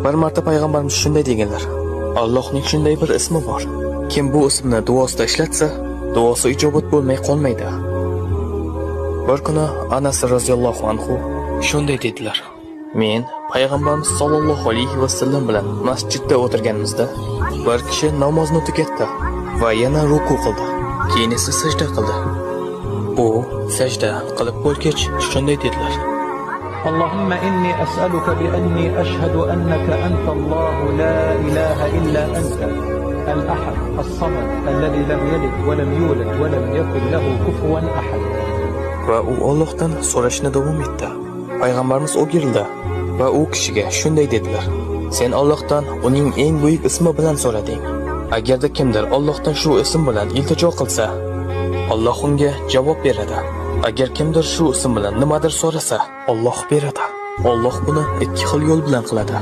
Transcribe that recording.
Bir marta payg'ambarimiz shunday deganlar: Allohning shunday bir ismi bor. Kim bu ismni duosida ishlatsa, duosi ijobat bo'lmay qolmaydi. Bir kuni Anas roziyallohu anhu shunday dedilar: Men payg'ambarimiz sollallohu alayhi vasallam bilan masjidda o'tirganimizda bir kishi namozni tugatdi va yana ruku qildi. Keyin esa sajda qildi. U sajda qilib bo'lgach shunday dedilar: اللهم إني أسألك بأني أشهد أنك أنت الله لا إله إلا أنت الأحد الصمد الذي لم يلد ولم يولد ولم يكن له كفوا أحد. Va u Allohdan so'rashni davom etdi. Payg'ambarimiz o'girildi va u kishiga shunday dedilar: Sen Allohdan uning eng buyuk ismi bilan so'rading. Agarda kimdir Allohdan shu ism bilan iltijo qilsa, Alloh unga javob beradi. Agar kimdir shu ism bilan nimadir so'rasa, Alloh beradi. Alloh buni ikki xil yo'l bilan qiladi.